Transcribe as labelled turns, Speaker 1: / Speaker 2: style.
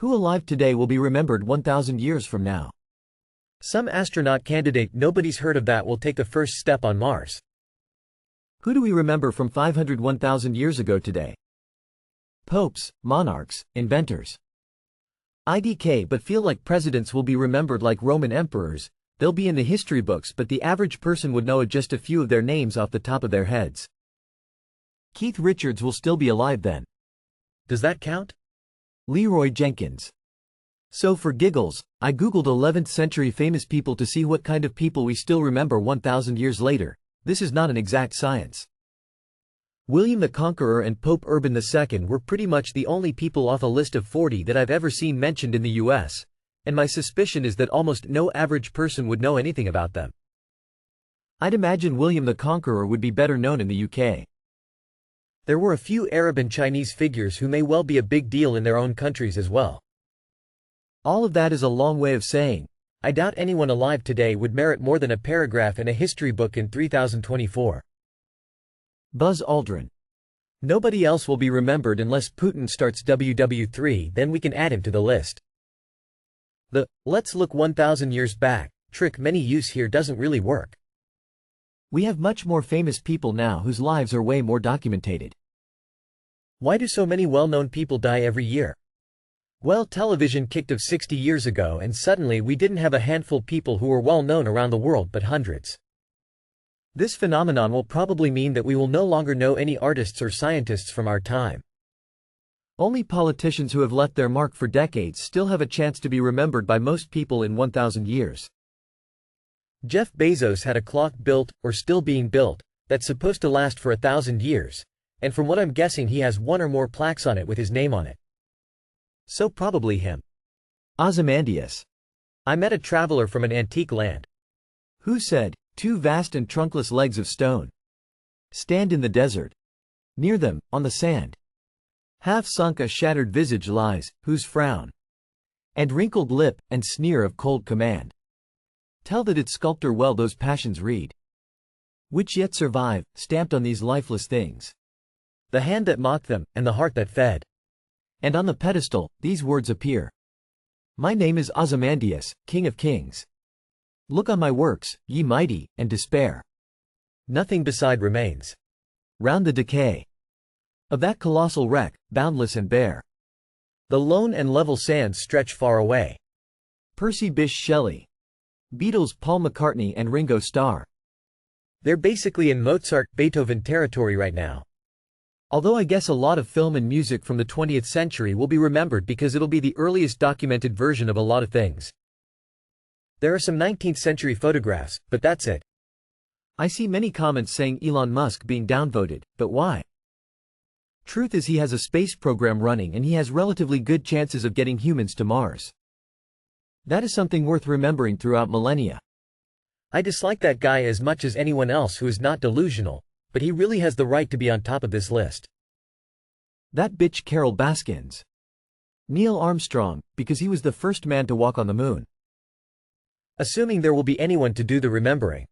Speaker 1: Who alive today will be remembered 1,000 years from now?
Speaker 2: Some astronaut candidate nobody's heard of that will take the first step on Mars.
Speaker 1: Who do we remember from 501,000 years ago today? Popes, monarchs, inventors. IDK, but feel like presidents will be remembered like Roman emperors. They'll be in the history books, but the average person would know just a few of their names off the top of their heads. Keith Richards will still be alive then.
Speaker 2: Does that count?
Speaker 1: Leroy Jenkins. So for giggles, I googled 11th century famous people to see what kind of people we still remember 1,000 years later. This is not an exact science. William the Conqueror and Pope Urban II were pretty much the only people off a list of 40 that I've ever seen mentioned in the US, and my suspicion is that almost no average person would know anything about them. I'd imagine William the Conqueror would be better known in the UK.
Speaker 2: There were a few Arab and Chinese figures who may well be a big deal in their own countries as well.
Speaker 1: All of that is a long way of saying,
Speaker 2: I doubt anyone alive today would merit more than a paragraph in a history book in 3024.
Speaker 1: Buzz Aldrin.
Speaker 2: Nobody else will be remembered unless Putin starts WW3, then we can add him to the list. The "let's look 1,000 years back" trick many use here doesn't really work.
Speaker 1: We have much more famous people now whose lives are way more documented.
Speaker 2: Why do so many well-known people die every year? Well, television kicked off 60 years ago and suddenly we didn't have a handful people who were well known around the world but hundreds. This phenomenon will probably mean that we will no longer know any artists or scientists from our time.
Speaker 1: Only politicians who have left their mark for decades still have a chance to be remembered by most people in 1,000 years.
Speaker 2: Jeff Bezos had a clock built, or still being built, that's supposed to last for 1,000 years, and from what I'm guessing he has one or more plaques on it with his name on it. So probably him.
Speaker 1: Ozymandias.
Speaker 2: I met a traveler from an antique land.
Speaker 1: Who said, "Two vast and trunkless legs of stone stand in the desert. Near them, on the sand, half sunk a shattered visage lies, whose frown and wrinkled lip and sneer of cold command tell that its sculptor well those passions read, which yet survive, stamped on these lifeless things,
Speaker 2: the hand that mocked them, and the heart that fed.
Speaker 1: And on the pedestal, these words appear, My name is Ozymandias, King of Kings. Look on my works, ye mighty, and despair.
Speaker 2: Nothing beside remains.
Speaker 1: Round the decay of that colossal wreck, boundless and bare,
Speaker 2: the lone and level sands stretch far away."
Speaker 1: Percy Bysshe Shelley. Beatles Paul McCartney and Ringo Starr.
Speaker 2: They're basically in Mozart, Beethoven territory right now.
Speaker 1: Although I guess a lot of film and music from the 20th century will be remembered because it'll be the earliest documented version of a lot of things.
Speaker 2: There are some 19th century photographs, but that's it.
Speaker 1: I see many comments saying Elon Musk being downvoted, but why? Truth is he has a space program running and he has relatively good chances of getting humans to Mars. That is something worth remembering throughout millennia.
Speaker 2: I dislike that guy as much as anyone else who is not delusional, but he really has the right to be on top of this list.
Speaker 1: That bitch Carol Baskins. Neil Armstrong, because he was the first man to walk on the moon.
Speaker 2: Assuming there will be anyone to do the remembering.